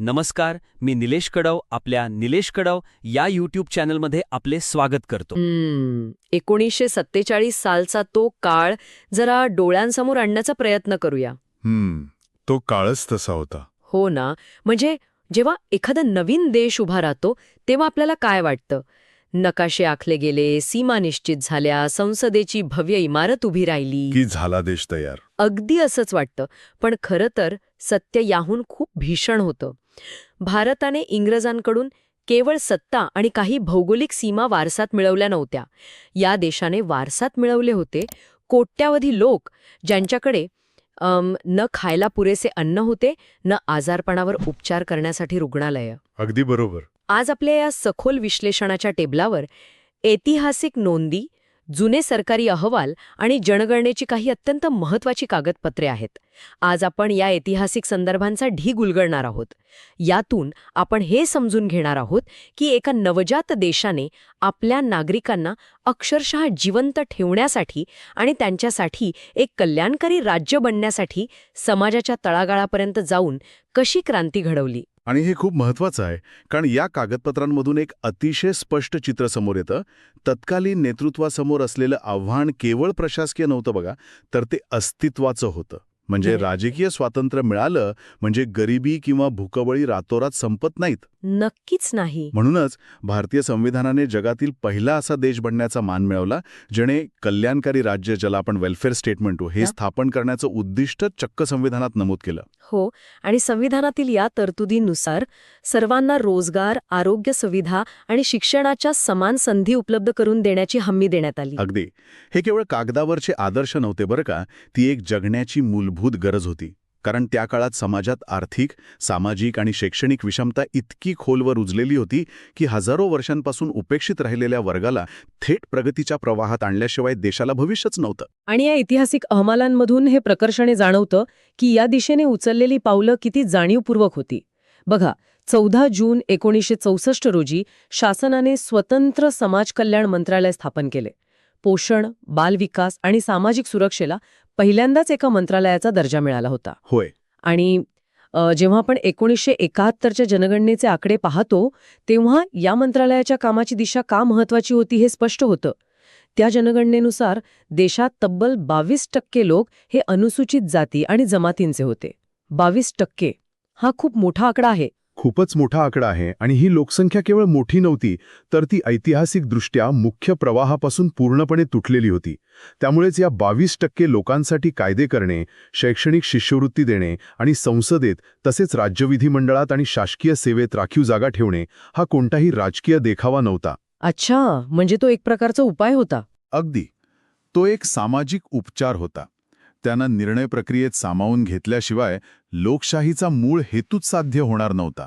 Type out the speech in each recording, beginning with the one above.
नमस्कार, मी निलेश कडव आपल्या निलेश कडव या यूट्यूब चॅनलमध्ये आपले स्वागत करतो. 1947 सालचा तो काळ जरा डोळ्यांसमोर आणण्याचा प्रयत्न करूया. तो काळच तसा होता. हो ना, म्हणजे जेव्हा एखादा नवीन देश उभा राहतो तेव्हा आपल्याला काय वाटतं? नकाशे आखले गेले, सीमा निश्चित झाल्या, संसदेची भव्य इमारत उभी राहिली. की झाला देश तयार. अगदी असंच वाटतं, पण खरं तर सत्य याहून खूप भीषण होतं. भारताने इंग्रजांकडून केवळ सत्ता आणि काही भौगोलिक सीमा वारसात मिळवल्या नव्हत्या. या देशाने वारसात मिळवले होते कोट्यावधी लोक, ज्यांच्याकडे न खायला पुरेसे अन्न होते, न आजारपणावर उपचार करण्यासाठी रुग्णालयं. अगदी बरोबर. आज आपल्या या सखोल विश्लेषणाच्या टेबलावर ऐतिहासिक नोंदी, जुने सरकारी अहवाल आणि जनगणनेची काही अत्यंत महत्त्वाची कागदपत्रे आहेत. आज आपण या ऐतिहासिक संदर्भांचा ढीग उलगडणार आहोत. यातून आपण हे समजून घेणार आहोत की एका नवजात देशाने आपल्या नागरिकांना अक्षरशः जिवंत ठेवण्यासाठी आणि त्यांच्यासाठी एक कल्याणकारी राज्य बनण्यासाठी समाजाच्या तळागाळापर्यंत जाऊन कशी क्रांती घडवली. आणि हे खूप महत्वाचं आहे, कारण या कागदपत्रांमधून एक अतिशय स्पष्ट चित्र समोर येतं. तत्कालीन नेतृत्वासमोर असलेलं आव्हान केवळ प्रशासकीय नव्हतं बघा, तर ते अस्तित्वाचं होतं. म्हणजे राजकीय स्वातंत्र्य मिळालं म्हणजे गरिबी किंवा भूकबळी रातोरात संपत नाहीत. नक्कीच नाही. म्हणूनच भारतीय संविधानाने जगातील पहिला असा देश बनण्याचा मान मिळवला, जेणे कल्याणकारी राज्य, ज्याला आपण वेलफेअर स्टेट म्हणतो, हे स्थापन करण्याचं उद्दिष्ट चक्क संविधानात नमूद केलं. हो, आणि संविधानातील या तरतुदीनुसार सर्वांना रोजगार, आरोग्य सुविधा आणि शिक्षणाच्या समान संधी उपलब्ध करून देण्याची हमी देण्यात आली. अगदी. हे केवळ कागदावरचे आदर्श नव्हते बरं का, ती एक जगण्याची मूलभूत गरज होती. कारण त्या काळात समाजात आर्थिक, सामाजिक आणि शैक्षणिक विषमता इतकी खोलवर रुजलेली होती की हजारो वर्षांपासून उपेक्षित राहिलेल्या वर्गाला थेट प्रगतीच्या प्रवाहात आणल्याशिवाय देशाला भविष्यच नव्हतं. आणि या ऐतिहासिक अहवालांमधून हे प्रकर्षाने जाणवतं की या दिशेने उचललेली पावलं किती जाणीवपूर्वक होती. बघा, 14 जून 1964 रोजी शासनाने स्वतंत्र समाज कल्याण मंत्रालय स्थापन केले. पोषण, बालविकास आणि सामाजिक सुरक्षेला पहिल्यांदाच एका मंत्रालयाचा दर्जा मिळाला होता. होय. आणि जेव्हा आपण 1971च्या जनगणनेचे आकडे पाहतो तेव्हा या मंत्रालयाच्या कामाची दिशा का महत्वाची होती हे स्पष्ट होतं. त्या जनगणनेनुसार देशात तब्बल 22% लोक हे अनुसूचित जाती आणि जमातींचे होते. 22%. हा खूप मोठा आकडा आहे. खूपच मोठा आकडा आहे. आणि ही लोकसंख्या केवळ मोठी नव्हती, तर ती ऐतिहासिकदृष्ट्या मुख्य प्रवाहापासून पूर्णपणे तुटलेली होती. त्यामुळेच या 22% लोकांसाठी कायदे करणे, शैक्षणिक शिष्यवृत्ती देणे आणि संसदेत तसेच राज्य विधिमंडळात आणि शासकीय सेवेत राखीव जागा ठेवणे हा कोणताही राजकीय देखावा नव्हता. अच्छा, म्हणजे तो एक प्रकारचा उपाय होता. अगदी. तो एक सामाजिक उपचार होता. त्यांना निर्णय प्रक्रियेत सामावून घेतल्याशिवाय लोकशाहीचा मूळ हेतूच साध्य होणार नव्हता.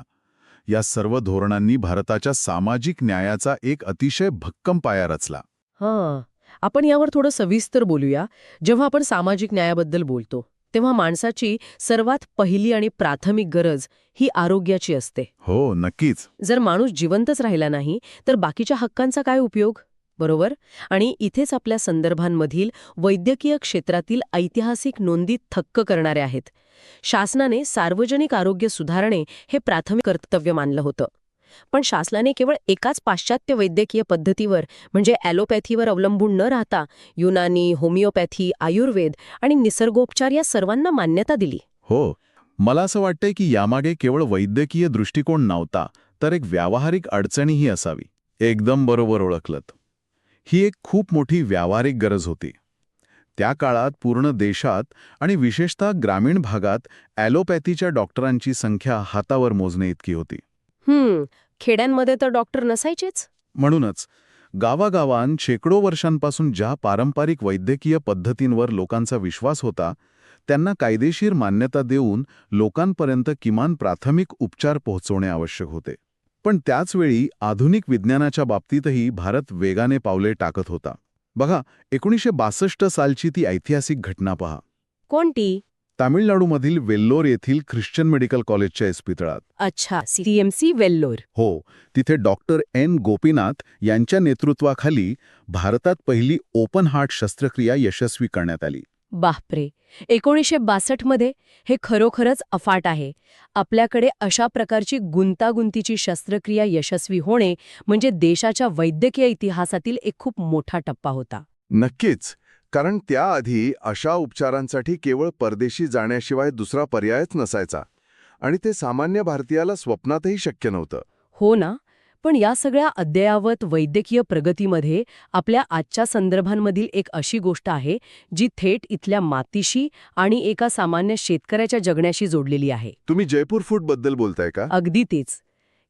या सर्व धोरणांनी भारताच्या सामाजिक न्यायाचा एक अतिशय भक्कम पाया रचला. हां, आपण यावर थोडं सविस्तर बोलूया. जेव्हा आपण सामाजिक न्यायाबद्दल बोलतो तेव्हा माणसाची सर्वात पहिली आणि प्राथमिक गरज ही आरोग्याची असते. हो, नक्कीच. जर माणूस जिवंतच राहिला नाही तर बाकीच्या हक्कांचा काय उपयोग, बरोबर? आणि इथेच आपल्या संदर्भांमधील वैद्यकीय क्षेत्रातील ऐतिहासिक नोंदी थक्क करणाऱ्या आहेत. शासनाने सार्वजनिक आरोग्य सुधारणे हे प्राथमिक कर्तव्य मानलं होतं. पण शासनाने केवळ एकाच पाश्चात्य वैद्यकीय पद्धतीवर म्हणजे ॲलोपॅथीवर अवलंबून न राहता युनानी, होमिओपॅथी, आयुर्वेद आणि निसर्गोपचार या सर्वांना मान्यता दिली. हो, मला असं वाटतंय की यामागे केवळ वैद्यकीय दृष्टिकोन नव्हता, तर एक व्यावहारिक अडचणीही असावी. एकदम बरोबर ओळखलत. ही एक खूप मोठी व्यावहारिक गरज होती. त्या काळात पूर्ण देशात आणि विशेषतः ग्रामीण भागात ॲलोपॅथीच्या डॉक्टरांची संख्या हातावर मोजणे इतकी होती. खेड्यांमध्ये तर डॉक्टर नसायचेच. म्हणूनच गावागावांत शेकडो वर्षांपासून ज्या पारंपरिक वैद्यकीय पद्धतींवर लोकांचा विश्वास होता, त्यांना कायदेशीर मान्यता देऊन लोकांपर्यंत किमान प्राथमिक उपचार पोहोचवणे आवश्यक होते. पण त्याचवेळी आधुनिक विज्ञानाच्या बाबतीतही भारत वेगाने पावले टाकत होता. बघा, 1962 सालची ती ऐतिहासिक घटना पहा. कोणती? तामिळनाडूमधील वेल्लोर येथील ख्रिश्चन मेडिकल कॉलेजच्या इस्पितळात. अच्छा, CMC वेल्लोर. हो, तिथे डॉक्टर N. गोपीनाथ यांच्या नेतृत्वाखाली भारतात पहिली ओपन हार्ट शस्त्रक्रिया यशस्वी करण्यात आली. बापरे. 1962 मध्ये हे खरोखरच अफाट आहे. आपल्याकडे अशा प्रकारची गुंतागुंतीची शस्त्रक्रिया यशस्वी होणे म्हणजे देशाच्या वैद्यकीय इतिहासातील एक खूप मोठा टप्पा होता. नक्कीच, कारण त्याआधी अशा उपचारांसाठी केवळ परदेशी जाण्याशिवाय दुसरा पर्यायच नसायचा आणि ते सामान्य भारतीयाला स्वप्नातही शक्य नव्हतं. हो ना. पण या सगळ्या अद्ययावत वैद्यकीय प्रगतीमध्ये आपल्या आजच्या संदर्भांमधील एक अशी गोष्ट आहे जी थेट इथल्या मातीशी आणि एका सामान्य शेतकऱ्याच्या जगण्याशी जोडलेली आहे. तुम्ही जयपूर फूटबद्दल बोलताय का? अगदी तेच.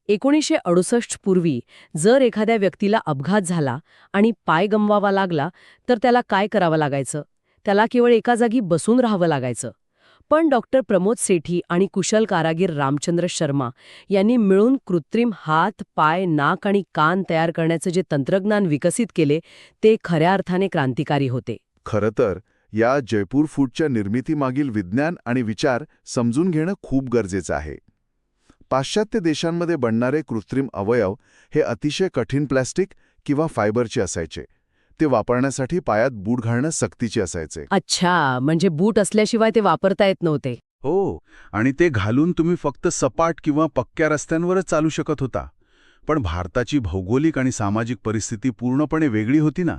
1968 पूर्वी जर एखाद्या व्यक्तीला अपघात झाला आणि पाय गमवावा लागला तर त्याला काय करावं लागायचं? त्याला केवळ एका जागी बसून राहावं लागायचं. पण डॉक्टर प्रमोद सेठी आणि कुशल कारागीर रामचंद्र शर्मा यांनी मिळून कृत्रिम हात, पाय, नाक आणि कान तयार करण्याचं जे तंत्रज्ञान विकसित केले ते खऱ्या अर्थाने क्रांतिकारी होते. खरं तर या जयपूर फूटच्या निर्मितीमागील विज्ञान आणि विचार समजून घेणं खूप गरजेचं आहे. पाश्चात्य देशांमध्ये बनणारे कृत्रिम अवयव हे अतिशय कठीण प्लॅस्टिक किंवा फायबरचे असायचे. ते वापरण्यासाठी पायात बूट घालणं सक्तीचे असायचे. अच्छा, म्हणजे बूट असल्याशिवाय ते वापरता येत नव्हते. हो, आणि ते घालून तुम्ही फक्त सपाट किंवा पक्क्या रस्त्यांवरच चालू शकत होता. पण भारताची भौगोलिक आणि सामाजिक परिस्थिती पूर्णपणे वेगळी होती ना.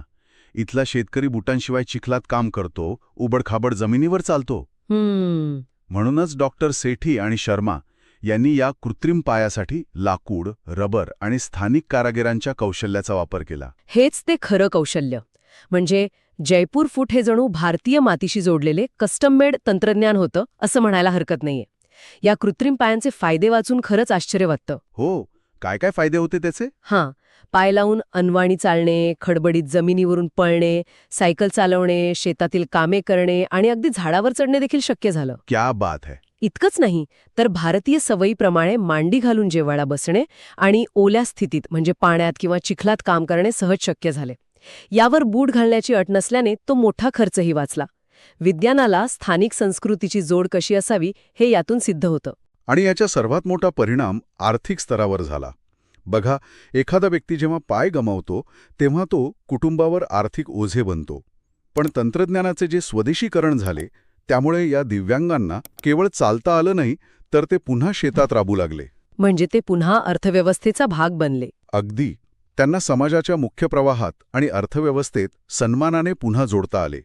इथला शेतकरी बुटांशिवाय चिखलात काम करतो, उबडखाबड जमिनीवर चालतो. म्हणूनच डॉक्टर सेठी आणि शर्मा यांनी या कृत्रिम पायासाठी लाकूड, रबर आणि स्थानिक कारागिरांच्या कौशल्याचा वापर केला. हेच ते खरं कौशल्य. म्हणजे जयपूर फूट हे जणू भारतीय मातीशी जोडलेले कस्टम मेड तंत्रज्ञान होतं असं म्हणायला हरकत नाहीये. या कृत्रिम पायांचे फायदे वाचून खरंच आश्चर्य वाटतं. हो, काय काय फायदे होते त्याचे? पाय लावून अनवाणी चालणे, खडबडीत जमिनीवरून पळणे, सायकल चालवणे, शेतातील कामे करणे आणि अगदी झाडावर चढणे देखील शक्य झालं. क्या बात है. इतकंच नाही तर भारतीय सवयीप्रमाणे मांडी घालून जेवायला बसणे आणि ओल्या स्थितीत म्हणजे पाण्यात किंवा चिखलात काम करणे सहज शक्य झाले. यावर बूट घालण्याची अट नसल्याने तो मोठा खर्चही वाचला. विज्ञानाला स्थानिक संस्कृतीची जोड कशी असावी हे यातून सिद्ध होतं. आणि याचा सर्वात मोठा परिणाम आर्थिक स्तरावर झाला. बघा, एखादा व्यक्ती जेव्हा पाय गमावतो तेव्हा तो कुटुंबावर आर्थिक ओझे बनतो. पण तंत्रज्ञानाचे जे स्वदेशीकरण झाले त्यामुळे या दिव्यांगांना केवळ चालता आलं नाही तर ते पुन्हा शेतात राबू लागले. म्हणजे ते पुन्हा अर्थव्यवस्थेचा भाग बनले. अगदी. त्यांना समाजाच्या मुख्य प्रवाहात आणि अर्थव्यवस्थेत सन्मानाने पुन्हा जोडता आले.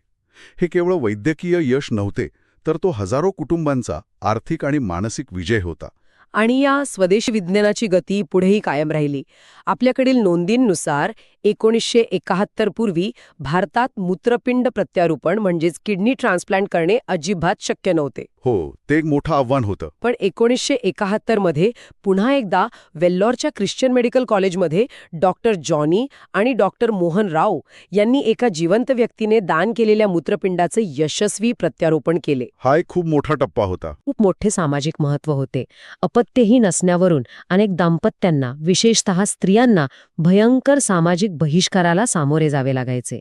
हे केवळ वैद्यकीय यश नव्हते तर तो हजारो कुटुंबांचा आर्थिक आणि मानसिक विजय होता. आणि या स्वदेशी विज्ञानाची गती पुढेही कायम राहिली. आपल्याकडील नोंदींनुसार 1971 पूर्वी भारतात मूत्रपिंड प्रत्यारोपण म्हणजेच किडनी ट्रान्सप्लांट करणे अजिबात शक्य नव्हते. हो, ते एक मोठं आव्हान होतं. पण 1971 मध्ये पुन्हा एकदा वेल्लोरच्या ख्रिश्चन मेडिकल कॉलेजमध्ये डॉक्टर जॉनी आणि डॉक्टर मोहन राव यांनी एका जिवंत व्यक्तीने दान केलेल्या मूत्रपिंडाचे यशस्वी प्रत्यारोपण केले. हा एक खूप मोठा टप्पा होता. खूप मोठे सामाजिक महत्त्व होते. अपत्यही नसण्यावरून अनेक दाम्पत्यांना, विशेषतः स्त्रियांना भयंकर सामाजिक बहिष्काराला सामोरे जावे लागायचे.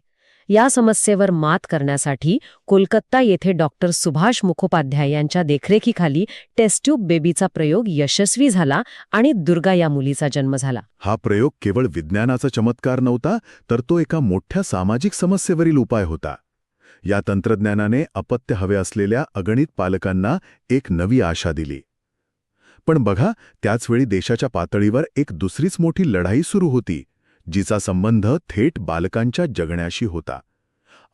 या समस्येवर मात करण्यासाठी कोलकाता येथे डॉक्टर सुभाष मुखोपाध्याय यांच्या देखरेखीखाली टेस्ट्यूब बेबीचा प्रयोग यशस्वी झाला आणि दुर्गा या मुलीचा जन्म झाला. हा प्रयोग केवळ विज्ञानाचा चमत्कार नव्हता तर तो एका मोठ्या सामाजिक समस्येवरील उपाय होता. या तंत्रज्ञानाने अपत्य हवे असलेल्या अगणित पालकांना एक नवी आशा दिली. पण बघा, त्याचवेळी देशाच्या पातळीवर एक दुसरीच मोठी लढाई सुरू होती जिचा संबंध थेट बालकांच्या जगण्याशी होता.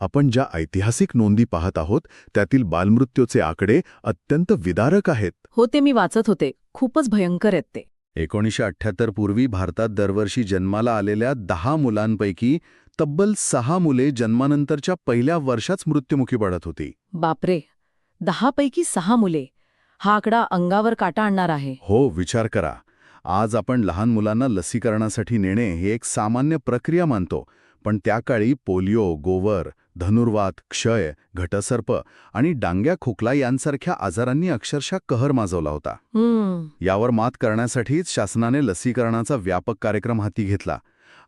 आपण ज्या ऐतिहासिक नोंदी पाहत आहोत त्यातील बालमृत्यूचे आकडे अत्यंत विदारक आहेत. हो, ते मी वाचत होते. खूपच भयंकर आहेत ते. 1978 पूर्वी भारतात दरवर्षी जन्माला आलेल्या 10 मुलांपैकी तब्बल 6 मुले जन्मानंतरच्या पहिल्या वर्षात मृत्युमुखी पडत होती. बापरे, 10 पैकी 6 मुले. हा आकडा अंगावर काटा आणणार आहे. हो, विचार करा. आज आपण लहान मुलांना लसीकरणासाठी नेणे हे एक सामान्य प्रक्रिया मानतो, पण त्या काळी पोलिओ, गोवर, धनुर्वात, क्षय, घटसर्प आणि डांग्या खोकला यांसारख्या आजारांनी अक्षरशः कहर माजवला होता. यावर मात करण्यासाठीच शासनाने लसीकरणाचा व्यापक कार्यक्रम हाती घेतला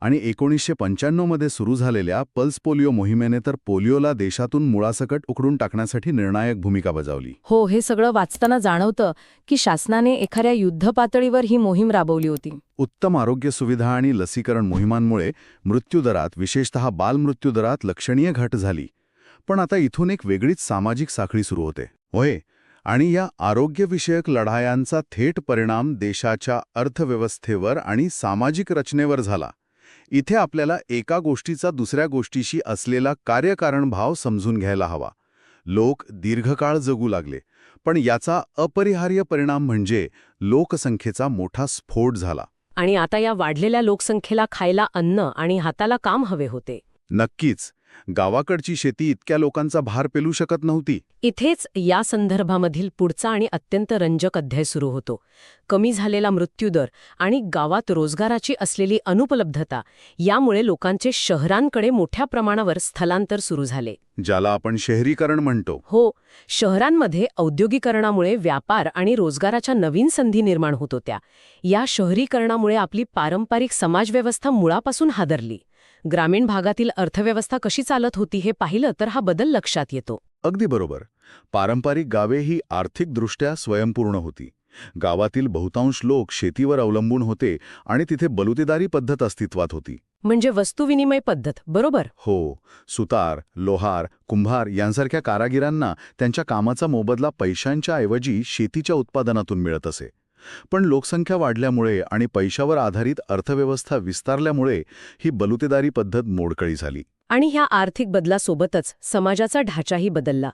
आणि 1995 मध्ये सुरू झालेल्या पल्स पोलिओ मोहिमेने तर पोलिओला देशातून मुळासकट उखडून टाकण्यासाठी निर्णायक भूमिका बजावली. हो, हे सगळं वाचताना जाणवतं की शासनाने एखाद्या युद्धपातळीवर ही मोहीम राबवली होती. उत्तम आरोग्य सुविधा आणि लसीकरण मोहिमांमुळे मृत्यूदरात, विशेषतः बालमृत्यूदरात लक्षणीय घट झाली. पण आता इथून एक वेगळीच सामाजिक साखळी सुरू होते. होय, आणि या आरोग्यविषयक लढायांचा थेट परिणाम देशाच्या अर्थव्यवस्थेवर आणि सामाजिक रचनेवर झाला. इथे आपल्याला एका गोष्टीचा दुसऱ्या गोष्टीशी असलेला कार्यकारण भाव समजून घ्यायला हवा. लोक दीर्घकाळ जगू लागले, पण याचा अपरिहार्य परिणाम म्हणजे लोकसंख्येचा मोठा स्फोट झाला. आणि आता या वाढलेल्या लोकसंख्येला खायला अन्न आणि हाताला काम हवे होते. नक्कीच, गावाकडची शेती इतक्या लोकांचा भार पेलू शकत नव्हती. इथेच या संदर्भामधील पुढचा आणि अत्यंत रंजक अध्याय सुरू होतो. कमी झालेला मृत्यूदर आणि गावात रोजगाराची असलेली अनुपलब्धता यामुळे लोकांचे शहरांकडे मोठ्या प्रमाणावर स्थलांतर सुरू झाले. ज्याला आपण शहरीकरण म्हणतो. हो, शहरांमध्ये औद्योगिकरणामुळे व्यापार आणि रोजगाराच्या नवीन संधी निर्माण होत होत्या. या शहरीकरणामुळे आपली पारंपरिक समाजव्यवस्था मुळापासून हादरली. ग्रामीण भागातील अर्थव्यवस्था कशी चालत होती हे पाहिलं तर हा बदल लक्षात येतो. अगदी बरोबर. पारंपरिक गावे ही आर्थिकदृष्ट्या स्वयंपूर्ण होती. गावातील बहुतांश लोक शेतीवर अवलंबून होते आणि तिथे बलुतेदारी पद्धत अस्तित्वात होती. म्हणजे वस्तुविनिमय पद्धत, बरोबर? हो, सुतार, लोहार, कुंभार यांसारख्या कारागिरांना त्यांच्या कामाचा मोबदला पैशांच्या ऐवजी शेतीच्या उत्पादनातून मिळत असे. पण लोकसंख्या वाढल्यामुळे आणि पैशावर आधारित अर्थव्यवस्था विस्तारल्यामुळे ही बलुतेदारी पद्धत मोडकळी झाली. आणि ह्या आर्थिक बदलासोबतच समाजाचा ढाचाही बदलला.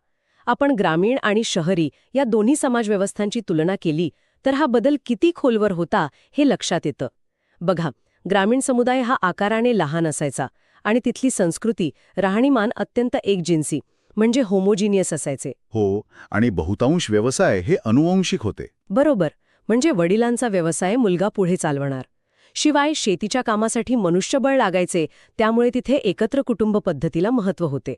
आपण ग्रामीण आणि शहरी या दोन्ही समाजव्यवस्थांची तुलना केली तर हा बदल किती खोलवर होता हे लक्षात येतं. बघा, ग्रामीण समुदाय हा आकाराने लहान असायचा आणि तिथली संस्कृती, राहणीमान अत्यंत एकजिन्सी म्हणजे होमोजिनियस असायचे. हो, आणि बहुतांश व्यवसाय हे अनुवंशिक होते. बरोबर, म्हणजे वडिलांचा व्यवसाय मुलगा पुढे चालवणार. शिवाय शेतीच्या कामासाठी मनुष्यबळ लागायचे, त्यामुळे तिथे एकत्र कुटुंब पद्धतीला महत्त्व होते.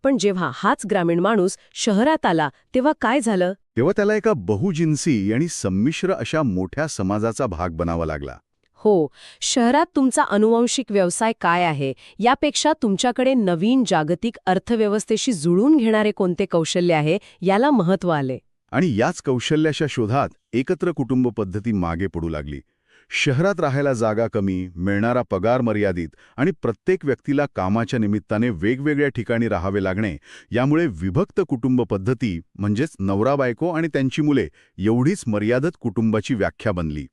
पण जेव्हा हाच ग्रामीण माणूस शहरात आला तेव्हा काय झालं? तेव्हा त्याला एका बहुजिन्सी आणि संमिश्र अशा मोठ्या समाजाचा भाग बनावा लागला. हो, शहरात तुमचा अनुवांशिक व्यवसाय काय आहे यापेक्षा तुमच्याकडे नवीन जागतिक अर्थव्यवस्थेशी जुळून घेणारे कोणते कौशल्य आहे याला महत्त्व आले. आणि याच कौशल्याच्या शोधात एकत्र कुटुंब पद्धती मागे पडू लागली. शहरात राहायला जागा कमी, मिळणारा पगार मर्यादित आणि प्रत्येक व्यक्तीला कामाच्या निमित्ताने वेगवेगळ्या ठिकाणी राहावे लागणे यामुळे विभक्त कुटुंब पद्धती म्हणजेच नवरा-बायको आणि त्यांची मुले एवढीच मर्यादित कुटुंबाची व्याख्या बनली.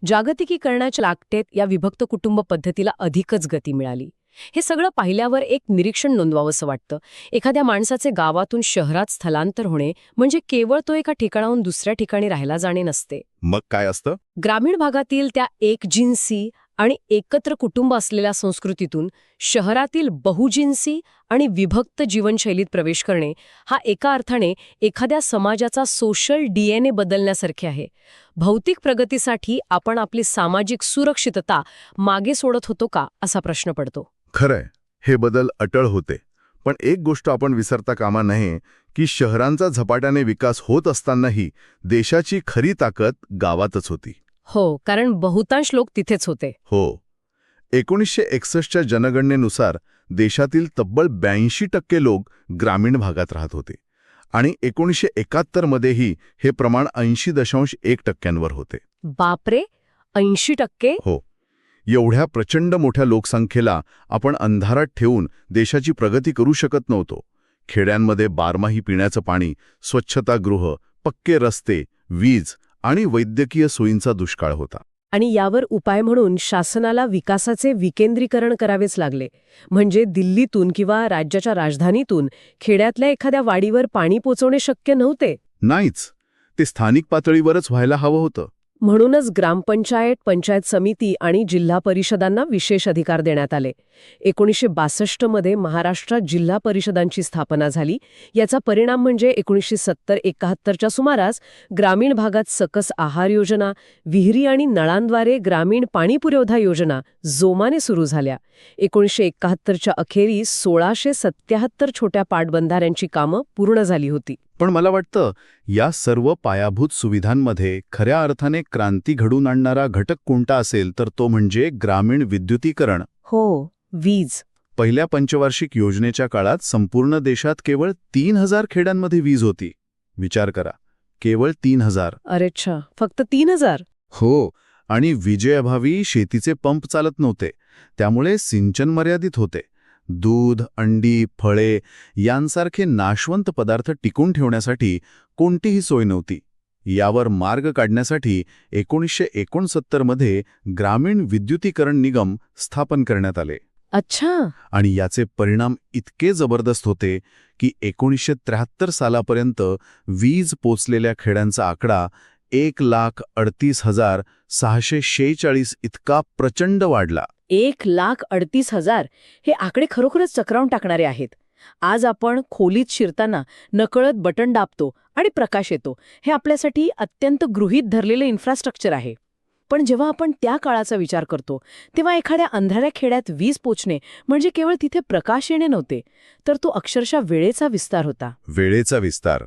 जागतिकीकरणाच्या लाटेत या विभक्त कुटुंब पद्धतीला अधिकच गती मिळाली. हे सगळं पाहिल्यावर एक निरीक्षण नोंदवावंसं वाटतं. एखाद्या माणसाचे गावातून शहरात स्थलांतर होणे म्हणजे केवळ तो एका ठिकाणाहून दुसऱ्या ठिकाणी राहायला जाणे नसते. मग काय असतं? ग्रामीण भागातील त्या एकजिन्सी आणि एकत्र कुटुंब असलेल्या संस्कृतीतून शहरातील बहुजिन्सी आणि विभक्त जीवनशैलीत प्रवेश करणे हा एका अर्थाने एखाद्या समाजाचा सोशल DNA बदलण्यासारखे आहे. भौतिक प्रगतीसाठी आपण आपली सामाजिक सुरक्षितता मागे सोडत होतो का असा प्रश्न पडतो. खरंय, हे बदल अटळ होते. पण एक गोष्ट आपण विसरता कामा नये की शहरांचा झपाट्याने विकास होत असतानाही देशाची खरी ताकद गावातच होती. हो, कारण बहुतांश लोक तिथेच होते. हो, 1961च्या जनगणनेनुसार देशातील तब्बल 82% लोक ग्रामीण भागात राहत होते आणि 1971 मध्येही हे प्रमाण 80.1% होते. बापरे, 80%? हो, एवढ्या प्रचंड मोठ्या लोकसंख्येला आपण अंधारात ठेवून देशाची प्रगती करू शकत नव्हतो. खेड्यांमध्ये बारमाही पिण्याचं पाणी, स्वच्छतागृह, पक्के रस्ते, वीज आणि वैद्यकीय सोयींचा दुष्काळ होता. आणि यावर उपाय म्हणून शासनाला विकासाचे विकेंद्रीकरण करावेच लागले. म्हणजे दिल्लीतून किंवा राज्याच्या राजधानीतून खेड्यातल्या एखाद्या वाडीवर पाणी पोचवणे शक्य नव्हते. नाहीच, ते स्थानिक पातळीवरच व्हायला हवं होतं. म्हणूनच ग्रामपंचायत, पंचायत समिती आणि जिल्हा परिषदांना विशेष अधिकार देण्यात आले. 1962 मध्ये महाराष्ट्रात जिल्हा परिषदांची स्थापना झाली. याचा परिणाम म्हणजे 1970-71च्या सुमारास ग्रामीण भागात सकस आहार योजना, विहिरी आणि नळांद्वारे ग्रामीण पाणीपुरवठा योजना जोमाने सुरू झाल्या. 1971च्या अखेरीस 1677 छोट्या पाटबंधाऱ्यांची कामं पूर्ण झाली होती. पण मला वाटतं या सर्व पायाभूत सुविधांमध्ये खऱ्या अर्थाने क्रांती घडून आणणारा घटक कोणता असेल तर तो म्हणजे ग्रामीण विद्युतीकरण. हो, वीज. पहिल्या पंचवार्षिक योजनेच्या काळात संपूर्ण देशात केवळ 3000 खेड्यांमध्ये वीज होती. विचार करा, केवळ 3000. अरेच्छा, फक्त 3000? हो, आणि विजेअभावी शेतीचे पंप चालत नव्हते, त्यामुळे सिंचन मर्यादित होते. दूध, अंडी, फळे यांसारखे नाशवंत पदार्थ टिकून ठेवण्यासाठी कोणतीही सोय नव्हती. यावर मार्ग काढण्यासाठी 1969 मध्ये ग्रामीण विद्युतीकरण निगम स्थापन करण्यात आले. अच्छा. आणि याचे परिणाम इतके जबरदस्त होते की 1973 सालापर्यंत वीज पोचलेल्या खेड्यांचा आकडा 1,38,646 इतका प्रचंड वाढला. 1,38,000 हे आकडे खरोखरच चक्रावून टाकणारे आहेत. आज आपण खोलीत शिरताना नकळत बटन दाबतो आणि प्रकाश येतो. हे आपल्यासाठी अत्यंत गृहीत धरलेलं इन्फ्रास्ट्रक्चर आहे. पण जेव्हा आपण त्या काळाचा विचार करतो तेव्हा एखाद्या अंधाऱ्या खेड्यात वीज पोचणे म्हणजे केवळ तिथे प्रकाश येणे नव्हते, तर तो अक्षरशः वेळेचा विस्तार होता. वेळेचा विस्तार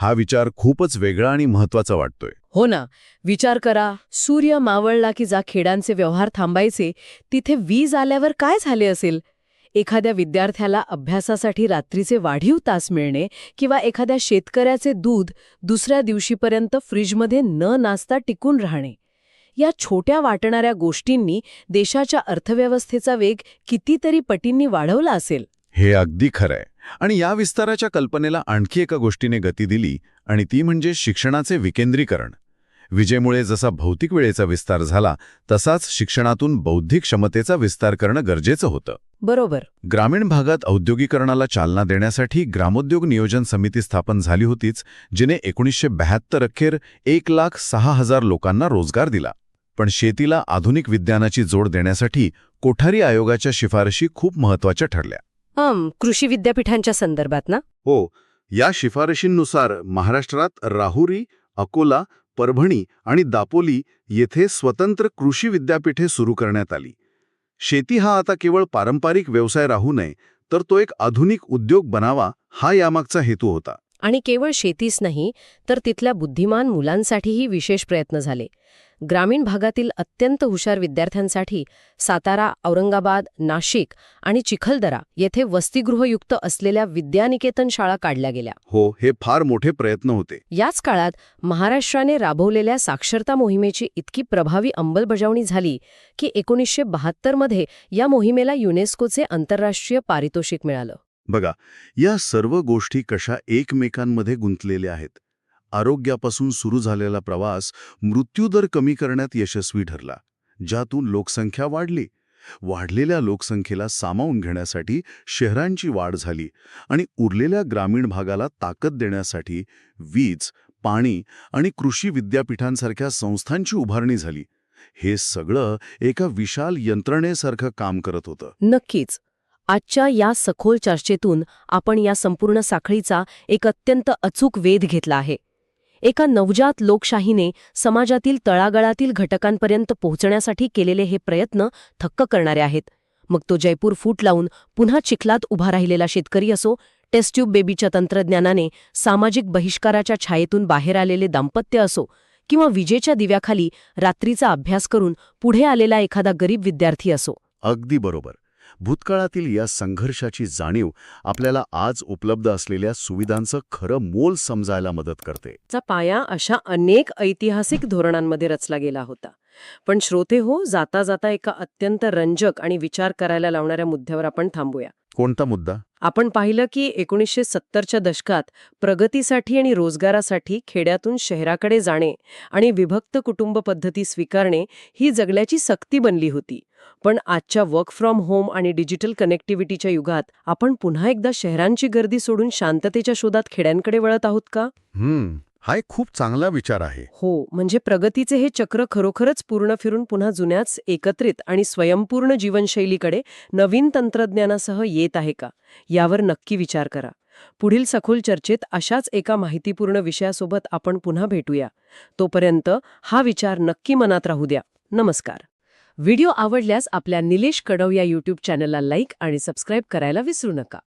हा विचार खूपच वेगळा आणि महत्वाचा वाटतोय. हो ना. विचार करा, सूर्य मावळला की जा खेड्यांचे व्यवहार थांबायचे, तिथे वीज आल्यावर काय झाले असेल? एखाद्या विद्यार्थ्याला अभ्यासासाठी रात्रीचे वाढीव तास मिळणे किंवा एखाद्या शेतकऱ्याचे दूध दुसऱ्या दिवशीपर्यंत फ्रीजमध्ये न नाचता टिकून राहणे, या छोट्या वाटणाऱ्या गोष्टींनी देशाच्या अर्थव्यवस्थेचा वेग कितीतरी पटींनी वाढवला असेल. हे अगदी खरंय. आणि या विस्ताराच्या कल्पनेला आणखी एका गोष्टीने गती दिली आणि ती म्हणजे शिक्षणाचे विकेंद्रीकरण. विजेमुळे जसा भौतिक वेळेचा विस्तार झाला तसाच शिक्षणातून बौद्धिक क्षमतेचा विस्तार करणं गरजेचं होतं. बरोबर. ग्रामीण भागात औद्योगिकरणाला चालना देण्यासाठी ग्रामोद्योग नियोजन समिती स्थापन झाली होतीच, जिने 1972 अखेर 1,06,000 लोकांना रोजगार दिला. पण शेतीला आधुनिक विज्ञानाची जोड देण्यासाठी कोठारी आयोगाच्या शिफारशी खूप महत्वाच्या ठरल्या. कृषी विद्यापीठांच्या संदर्भात ना? हो. या शिफारशींनुसार महाराष्ट्रात राहुरी, अकोला, परभणी आणि दापोली येथे स्वतंत्र कृषी विद्यापीठे सुरू करण्यात आली. शेती हा आता केवळ पारंपरिक व्यवसाय राहू नये, तर तो एक आधुनिक उद्योग बनावा, हा यामागचा हेतू होता. आणि केवळ शेतीच नाही, तर तिथल्या बुद्धिमान मुलांसाठीही विशेष प्रयत्न झाले. ग्रामीण भागातील अत्यंत हुशार विद्यार्थ्यांसाठी सातारा, औरंगाबाद, नाशिक आणि चिखलदरा येथे वसतिगृहयुक्त असलेल्या विद्यानिकेतन शाळा काढल्या गेल्या. हो, हे फार मोठे प्रयत्न होते. याच काळात महाराष्ट्राने राबवलेल्या साक्षरता मोहिमेची इतकी प्रभावी अंमलबजावणी झाली की 1972 मध्ये या मोहिमेला युनेस्कोचे आंतरराष्ट्रीय पारितोषिक मिळालं. बघा, या सर्व गोष्टी कशा एकमेकांमध्ये गुंतलेल्या आहेत. आरोग्यापासून सुरू झालेला प्रवास मृत्यूदर कमी करण्यात यशस्वी ठरला, ज्यातून लोकसंख्या वाढली. वाढलेल्या लोकसंख्येला सामावून घेण्यासाठी शहरांची वाढ झाली आणि उरलेल्या ग्रामीण भागाला ताकद देण्यासाठी वीज, पाणी आणि कृषी विद्यापीठांसारख्या संस्थांची उभारणी झाली. हे सगळं एका विशाल यंत्रणेसारखं काम करत होतं. नक्कीच. आजच्या या सखोल चर्चेतून आपण या संपूर्ण साखळीचा एक अत्यंत अचूक वेध घेतला आहे. एका नवजात लोकशाहीने समाजातील तळागाळातील घटकांपर्यंत पोहोचण्यासाठी केलेले हे प्रयत्न थक्क करणारे आहेत. मग तो जयपूर फूट लावून पुन्हा चिखलात उभा राहिलेला शेतकरी असो, टेस्ट्यूब बेबीच्या तंत्रज्ञानाने सामाजिक बहिष्काराच्या छायेतून बाहेर आलेले दाम्पत्य असो, किंवा विजेच्या दिव्याखाली रात्रीचा अभ्यास करून पुढे आलेला एखादा गरीब विद्यार्थी असो. अगदी बरोबर. भूतकाळातील या संघर्षाची जाणीव आपल्याला आज उपलब्ध असलेल्या सुविधांचं खरं मोल समजायला मदत करते. चा पाया अशा अनेक ऐतिहासिक धोरणांमध्ये रचला गेला होता. पण श्रोते हो, जाता जाता एका अत्यंत रंजक आणि विचार करायला लावणाऱ्या मुद्द्यावर आपण थांबूया. कोणता मुद्दा? आपण पाहिलं की 1970च्या दशकात प्रगतीसाठी आणि रोजगारासाठी खेड्यातून शहराकडे जाणे आणि विभक्त कुटुंब पद्धती स्वीकारणे ही जगण्याची सक्ती बनली होती. पण आजच्या वर्क फ्रॉम होम आणि डिजिटल कनेक्टिव्हिटीच्या युगात आपण पुन्हा एकदा शहरांची गर्दी सोडून शांततेच्या शोधात खेड्यांकडे वळत आहोत का? हा एक खूप चांगला विचार आहे. हो, म्हणजे प्रगतीचे हे चक्र खरोखरच पूर्ण फिरून पुन्हा जुन्याच एकत्रित आणि स्वयंपूर्ण जीवनशैलीकडे नवीन तंत्रज्ञानासह येत आहे का, यावर नक्की विचार करा. पुढील सखोल चर्चेत अशाच एका माहितीपूर्ण विषयासोबत आपण पुन्हा भेटूया. तोपर्यंत हा विचार नक्की मनात राहू द्या. नमस्कार. व्हिडिओ आवडल्यास आपल्या निलेश कडव या यूट्यूब चॅनलला लाईक आणि सबस्क्राईब करायला विसरू नका.